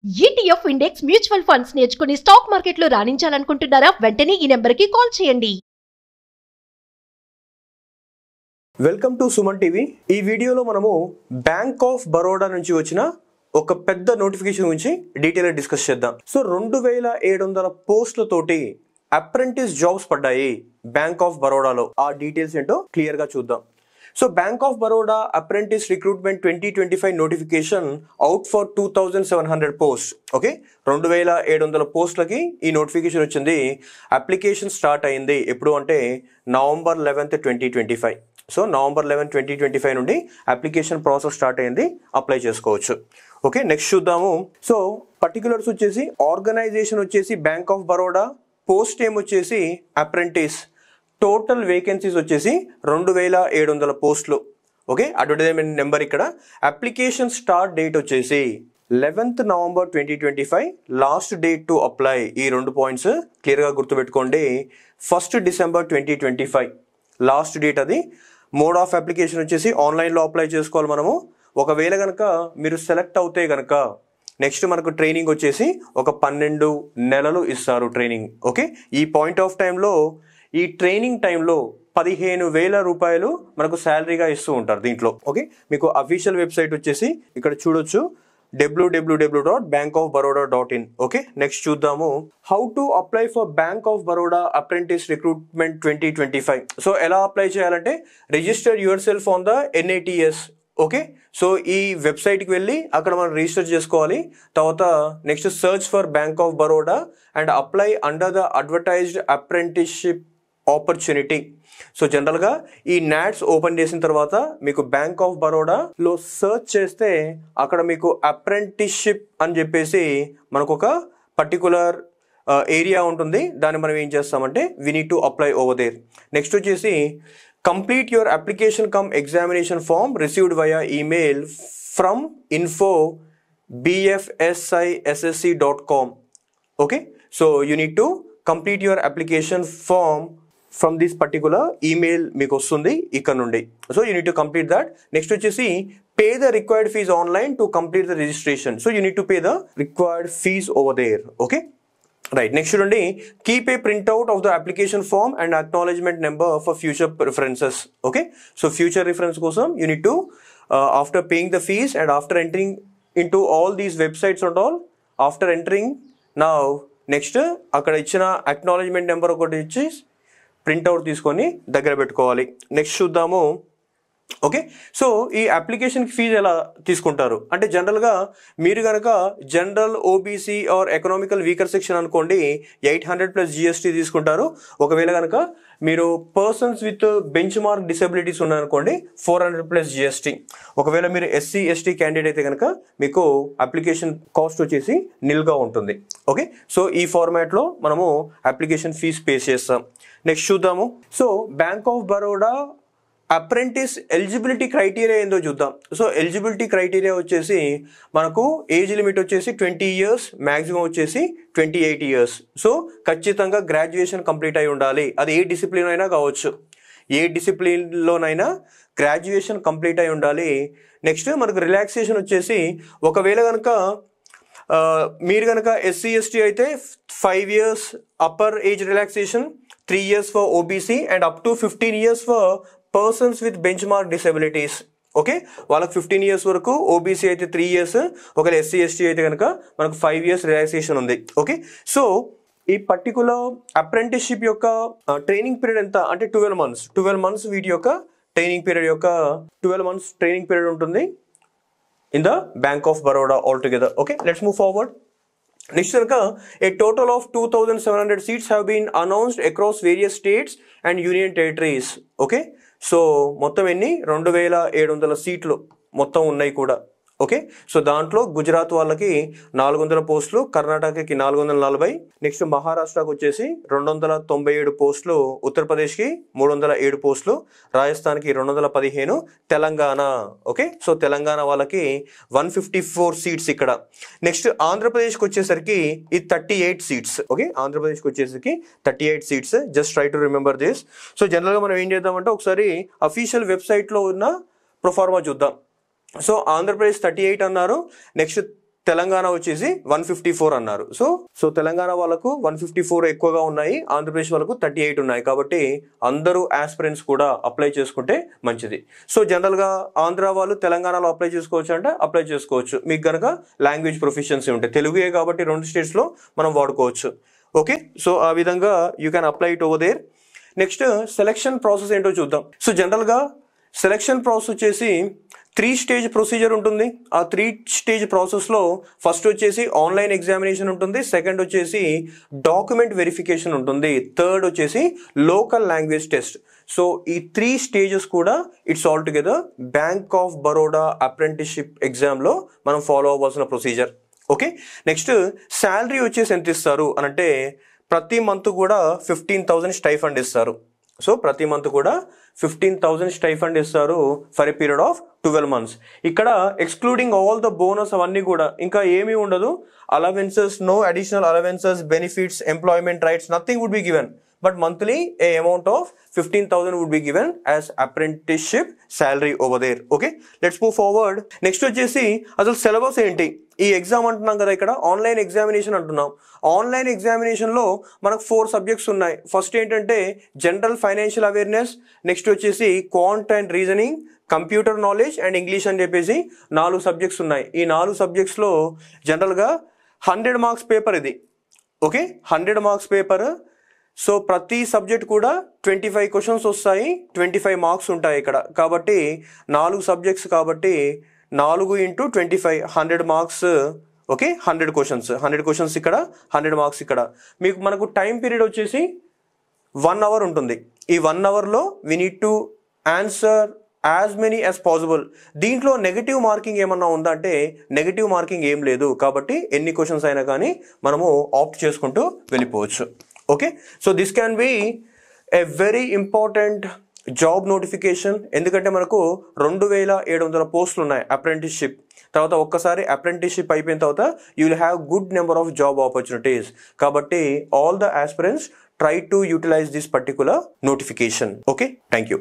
ETF index mutual funds నేర్చుకుని stock మార్కెట్లో రాణించాలనుకుంటున్నారా? వెంటనే ఈ నెంబర్కి కాల్ చేయండి. Welcome to Suman TV. ఈ వీడియోలో మనము బ్యాంక్ ఆఫ్ బరోడా నుంచి వచ్చిన ఒక పెద్ద నోటిఫికేషన్ గురించి డీటెయిల్గా డిస్కస్ చేద్దాం. సో 2700 పోస్టులతోటి అప్రెంటిస్ జాబ్స్ పడ్డాయి బ్యాంక్ ఆఫ్ బరోడాలో. ఆ డీటెయిల్స్ ఏంటో క్లియర్గా చూద్దాం. So bank of Baroda apprentice recruitment 2025 notification out for 2700 post. Okay, 2700 పోస్టులకి ఈ నోటిఫికేషన్ వచ్చింది. అప్లికేషన్ స్టార్ట్ అయింది ఎప్పుడు అంటే November 11th, 2025. సో November 11, 2025 నుండి అప్లికేషన్ ప్రాసెస్ స్టార్ట్ అయింది. అప్లై చేసుకోవచ్చు. ఓకే, నెక్స్ట్ చూద్దాము. సో పర్టికులర్స్ వచ్చేసి ఆర్గనైజేషన్ వచ్చేసి bank of Baroda, post name వచ్చేసి అప్రెంటిస్, టోటల్ వేకెన్సీస్ వచ్చేసి 2700 పోస్టులు. ఓకే, అడ్వర్టైజ్మెంట్ నెంబర్ ఇక్కడ. అప్లికేషన్ స్టార్ట్ డేట్ వచ్చేసి 11th November 2025, last date to apply. ఈ 2 పాయింట్స్ క్లియర్గా గుర్తుపెట్టుకోండి. 1st December 2025 లాస్ట్ డేట్ అది. మోడ్ ఆఫ్ అప్లికేషన్ వచ్చేసి ఆన్లైన్లో అప్లై చేసుకోవాలి మనము. ఒకవేళ కనుక మీరు సెలెక్ట్ అవుతే కనుక నెక్స్ట్ మనకు ట్రైనింగ్ వచ్చేసి ఒక 12 నెలలు ఇస్తారు ట్రైనింగ్. ఓకే, ఈ పాయింట్ ఆఫ్ టైంలో ఈ ట్రైనింగ్ టైంలో 15,000 రూపాయలు మనకు శాలరీగా ఇస్తూ ఉంటారు దీంట్లో. ఓకే, మీకు అఫీషియల్ వెబ్సైట్ వచ్చేసి ఇక్కడ చూడొచ్చు, www.bankofbaroda.in. ఓకే, నెక్స్ట్ చూద్దాము. How to apply for bank of Baroda apprentice recruitment 2025. So ఎలా అప్లై చేయాలంటే register your self on the NATS. Okay, so ఈ వెబ్సైట్కి వెళ్ళి అక్కడ మనం రిజిస్టర్ చేసుకోవాలి. తర్వాత next search for bank of Baroda and apply under the advertised apprenticeship opportunity. So జనరల్గా ఈ నాట్స్ ఓపెన్ చేసిన తర్వాత మీకు బ్యాంక్ ఆఫ్ బరోడాలో సర్చ్ చేస్తే అక్కడ మీకు అప్రెంటిస్షిప్ అని చెప్పేసి మనకు ఒక పర్టికులర్ ఏరియా ఉంటుంది. దాన్ని మనం ఏం చేస్తామంటే we need to apply over there. Next వచ్చేసి complete your application cum examination form received via email from info@bfsissc.com. Okay, so you need to complete your application form from this particular email మీకు వస్తుంది ఇక్కడ నుండి. So you need to complete that. Next వచ్చేసి pay the required fee online to complete the registration. So you need to pay the required fee over there. Okay, right. Next చూడండి, keep a printout of the application form and acknowledgement number for future references. Okay, so future reference కోసం you need to after paying the fee and after entering in to all these websites and all, after entering now next అక్కడ ఇచ్చిన acknowledgement number ఒకటి ఇచ్చి printout తీసుకొని దగ్గర పెట్టుకోవాలి. Next చూద్దాము. Okay, so ఈ అప్లికేషన్కి ఫీజు ఎలా తీసుకుంటారు అంటే జనరల్గా మీరు కనుక general, OBC or economical weaker section అనుకోండి 800 plus GST తీసుకుంటారు. ఒకవేళ కనుక మీరు persons with benchmark disabilities ఉన్నారనుకోండి 400 plus GST. ఒకవేళ మీరు SC ST క్యాండిడేట్ అయితే కనుక మీకు అప్లికేషన్ కాస్ట్ వచ్చేసి నిల్గా ఉంటుంది. ఓకే, సో ఈ ఫార్మాట్లో మనము అప్లికేషన్ ఫీజ్ పే చేస్తాం. నెక్స్ట్ చూద్దాము. So bank of Baroda apprentice eligibility criteria ఏందో చూద్దాం. సో ఎలిజిబిలిటీ క్రైటీరియా వచ్చేసి మనకు ఏజ్ లిమిట్ వచ్చేసి 20 years, మ్యాక్సిమం వచ్చేసి 28 years. సో ఖచ్చితంగా గ్రాడ్యుయేషన్ కంప్లీట్ అయి ఉండాలి. అది ఏ డిసిప్లిన్ అయినా కావచ్చు, ఏ డిసిప్లిన్లోనైనా గ్రాడ్యుయేషన్ కంప్లీట్ అయి ఉండాలి. నెక్స్ట్ మనకు రిలాక్సేషన్ వచ్చేసి ఒకవేళ కనుక మీరు కనుక SC ST అయితే 5 years upper age relaxation, 3 years for OBC and up to 15 years for persons with benchmark disabilities. Okay, వాళ్ళకి 15 years వరకు, OBC అయితే 3 years, ఒకవేళ SC ST అయితే కనుక మనకు 5 years రిలాక్సేషన్ ఉంది. ఓకే, సో ఈ పర్టికులర్ అప్రెంటిస్షిప్ యొక్క ట్రైనింగ్ పీరియడ్ ఎంత అంటే 12 months. 12 months వీటి యొక్క training period 12 months training period ఉంటుంది in the bank of Baroda all together. Okay, let's move forward. Next కనుక a total of 2700 seats have been announced across various states and union territories. Okay, so మొత్తం ఎన్ని 2700 సీట్లు మొత్తం ఉన్నాయి కూడా. Okay, so దాంట్లో గుజరాత్ వాళ్ళకి 400 పోస్టులు, కర్ణాటకకి 440, నెక్స్ట్ మహారాష్ట్రకు వచ్చేసి 297 పోస్టులు, ఉత్తరప్రదేశ్కి 307 పోస్టులు, రాజస్థాన్కి 215, తెలంగాణ. ఓకే, సో తెలంగాణ వాళ్ళకి 154 seats ఇక్కడ. నెక్స్ట్ ఆంధ్రప్రదేశ్కి వచ్చేసరికి ఇది 38 seats. ఓకే, ఆంధ్రప్రదేశ్కి వచ్చేసరికి 38 seats. Just try to remember this. So జనరల్గా మనం ఏం చేద్దామంటే ఒకసారి అఫీషియల్ వెబ్సైట్లో ఉన్న ప్రొఫార్మా చూద్దాం. సో ఆంధ్రప్రదేశ్ 38 అన్నారు. నెక్స్ట్ తెలంగాణ వచ్చేసి 154 అన్నారు. సో తెలంగాణ వాళ్ళకు 154 ఎక్కువగా ఉన్నాయి, ఆంధ్రప్రదేశ్ వాళ్ళకు 38 ఉన్నాయి. కాబట్టి అందరూ ఆస్పిరెంట్స్ కూడా అప్లై చేసుకుంటే మంచిది. సో జనరల్గా ఆంధ్ర వాళ్ళు తెలంగాణలో అప్లై చేసుకోవచ్చు అంటే అప్లై చేసుకోవచ్చు, మీకు కనుక లాంగ్వేజ్ ప్రొఫిషియన్సీ ఉంటే. తెలుగే కాబట్టి 2 స్టేట్స్లో మనం వాడుకోవచ్చు. ఓకే, సో ఆ విధంగా you can apply it over there. Next selection process ఏంటో చూద్దాం. సో జనరల్గా సెలెక్షన్ ప్రాసెస్ వచ్చేసి 3 స్టేజ్ ప్రొసీజర్ ఉంటుంది. ఆ 3 స్టేజ్ ప్రాసెస్లో ఫస్ట్ వచ్చేసి ఆన్లైన్ ఎగ్జామినేషన్ ఉంటుంది, సెకండ్ వచ్చేసి డాక్యుమెంట్ వెరిఫికేషన్ ఉంటుంది, థర్డ్ వచ్చేసి లోకల్ లాంగ్వేజ్ టెస్ట్. సో ఈ 3 స్టేజెస్ కూడా it's all together bank of Baroda apprenticeship ఎగ్జామ్లో మనం ఫాలో అవ్వాల్సిన ప్రొసీజర్. ఓకే, నెక్స్ట్ శాలరీ వచ్చేసి ఎంత ఇస్తారు అని అంటే ప్రతి మంత్ కూడా 15,000 స్టైఫండ్ ఇస్తారు. సో ప్రతి మంత్ కూడా 15,000 స్టైఫండ్ ఇస్తారు for a period of 12 months. ఇక్కడ ఎక్స్క్లూడింగ్ ఆల్ ద బోనస్ అవన్నీ కూడా ఇంకా ఏమీ ఉండదు. Allowances, no additional allowances, benefits, employment rights, nothing would be given. But monthly a amount of 15,000 would be given as apprenticeship salary over there. Okay, let's move forward. Next వచ్చేసి అసలు syllabus ఏంటి? ఈ exam అంటున్నాం కదా, ఇక్కడ online examination అంటున్నాం. Online ఎగ్జామినేషన్లో మనకు 4 సబ్జెక్ట్స్ ఉన్నాయి. ఫస్ట్ ఏంటంటే జనరల్ ఫైనాన్షియల్ అవేర్నెస్, నెక్స్ట్ వచ్చేసి quant and reasoning, computer knowledge and English అని చెప్పేసి 4 సబ్జెక్ట్స్ ఉన్నాయి. ఈ 4 సబ్జెక్ట్స్లో జనరల్గా 100 మార్క్స్ పేపర్ ఇది. Okay, 100 marks paper. సో ప్రతి సబ్జెక్ట్ కూడా 25 క్వశ్చన్స్ వస్తాయి, 25 మార్క్స్ ఉంటాయి ఇక్కడ. కాబట్టి 4 సబ్జెక్ట్స్ కాబట్టి 4 × 25 100 మార్క్స్. ఓకే, 100 క్వశ్చన్స్ ఇక్కడ, 100 మార్క్స్ ఇక్కడ. మనకు టైం పీరియడ్ వచ్చేసి 1 hour ఉంటుంది. ఈ 1 hourలో we need to answer as many as possible. దీంట్లో నెగిటివ్ మార్కింగ్ ఏమన్నా ఉందా అంటే నెగిటివ్ మార్కింగ్ ఏం లేదు. కాబట్టి ఎన్ని క్వశ్చన్స్ అయినా కానీ మనము ఆప్ట్ చేసుకుంటూ వెళ్ళిపోవచ్చు. Okay, so this can be a very important job notification. ఎందుకంటే మనకు 2,700 పోస్టులు ఉన్నాయి అప్రెంటిస్షిప్. తర్వాత ఒక్కసారి అప్రెంటిస్షిప్ అయిపోయిన తర్వాత you will have good number of job opportunities. కాబట్టి all the aspirants try to utilize this particular notification. Okay, thank you.